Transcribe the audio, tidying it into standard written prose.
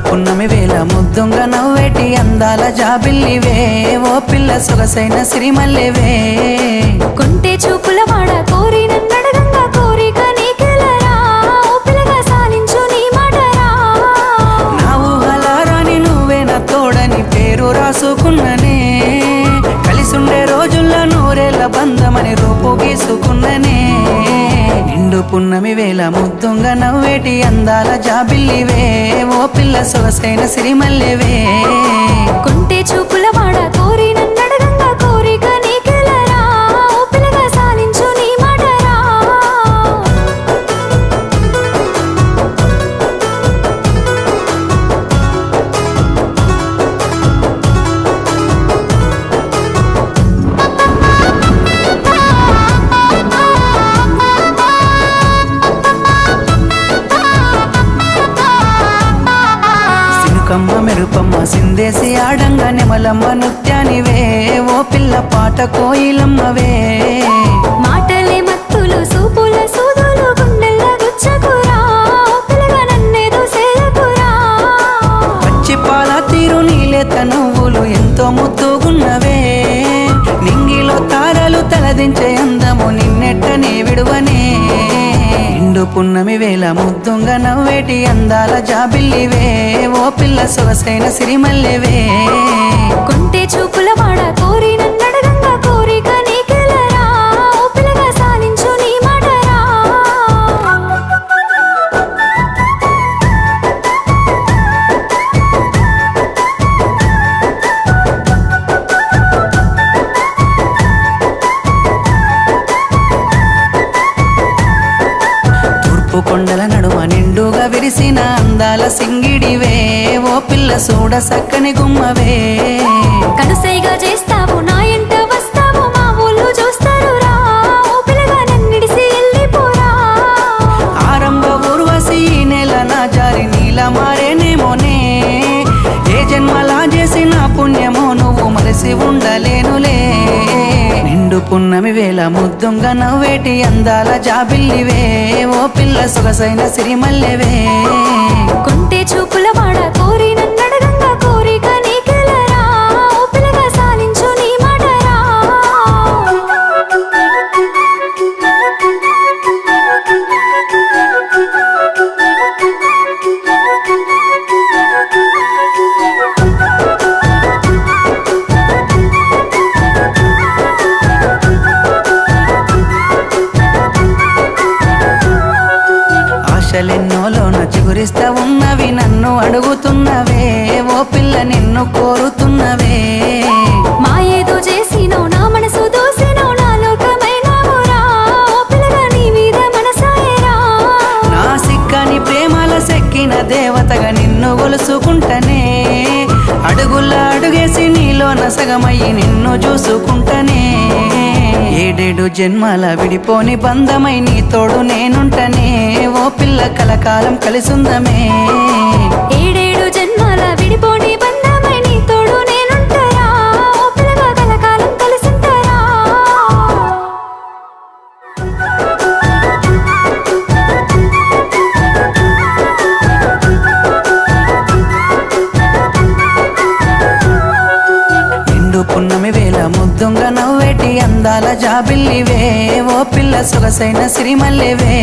పున్నమి వేళ ముద్దుంగ నవ్వేటి అందాల జాబిల్లివే ఓ పిల్ల సొగసైన సిరిమల్లెవే కొంటే చూపుల వాడ కోరి నన్నడగంగా కోరిక నీకెలరా ఓ పిల్లగా సాలించు నీ మాటరా నా ఊహలారాని నువ్వే నా తోడని పేరు రాసుకున్ననే కలిసుండే రోజుల్లో నూరేళ్ల బంధమని రూపు గీసుకున్ననే నిండు పున్నమి వేళ ముద్దుంగ నవ్వేటి అందాల జాబిల్లివే ఓ పిల్ల సొగసైన సిరిమల్లెవే కొంటే చూపుల వాడ కోరి నన్నడగంగా కోరిక నీకెలరా ఓ పిల్లగా సాలించు నీ మాటరా కమ్మ మెరుపమ్మ సిందేసి ఆడంగా నెమలమ్మ నృత్యానివే ఓ పిల్ల పాట కోయిలమ్మవే మాటలే మత్తులు సూపుల సూదులు గుండెల్లో గుచ్చకురా ఓ పిల్లగా నన్నేదో సేయకురా పచ్చి పాల తీరు నీలేత నువ్వులు ఎంతో ముద్దుగున్నవే నింగిలో తారలు తలదించే అందము నిన్నెట్టనే విడువనే నిండు పున్నమి వేళ ముద్దుంగ నవ్వేటి అందాల జాబిల్లివే ఓ పిల్ల సొగసైన సిరిమల్లెవే కొంటే చూపుల వాడ కోరి నన్నడగంగా కోరిక నీకెలరా ఓ పిల్లగా సాలించు నీ మాటరా తూర్పు కొండల నడుమ నిండుగా విరిసిన అందాల సింగిడివే ఓ పిల్ల సూడ సక్కని గుమ్మవే కనుసైగా చేస్తావు నా ఎంట వస్తావు మా ఊళ్ళు చూస్తారు రా ఓ పిల్లగా నన్నిడిసి వెళ్ళిపోరా ఆరంభ ఊర్వశి ఈ నెల నా జారి నీల మారేనేమోనే ఏ జన్మలా చేసిన పుణ్యమో నువ్వు మరసి ఉండలేనులే నిండు పున్నమి వేళ ముద్దుంగ నవ్వేటి అందాల జాబిల్లివే ఓ పిల్ల సొగసైన సిరిమల్లెవే కొంటే చూపుల వాడ కోరి నన్నడగంగా కోరిక నీకెలరా ఓ పిల్లగా సాలించు నీ మాటరా ఆశలెన్నోలోన చిగురిస్తా ఉన్నవి నన్ను అడుగుతున్నవే ఓ పిల్ల నిన్ను కోరుతున్నవే మా ఏదో చేసినో నా మనసు దోసినో నా లోకమైనావురా ఓ పిల్లగా నీ మీద మనసాయరా నా సిక్కని ప్రేమల సెక్కిన దేవతగా నిన్ను గొలుసుకుంటనే అడుగుల అడుగేసి నీలోన సగమయ్యి నిన్ను చూసుకుంటనే ఏడేడు జన్మల విడిపోని బంధమై నీ తోడు నేనుంటనే ఓ పిల్ల కలకాలం కలిసుందమే ఏడేడు జన్మల విడిపోని బంధమై నీ తోడు నేనుంటారా ఓ పిల్లగా కలకాలం కలిసుంటారా నిండు పున్నమి వేళ ముద్దుంగ నవ్వేటి అందాల జాబిల్లివే ఓ పిల్ల సొగసైన సిరిమల్లెవే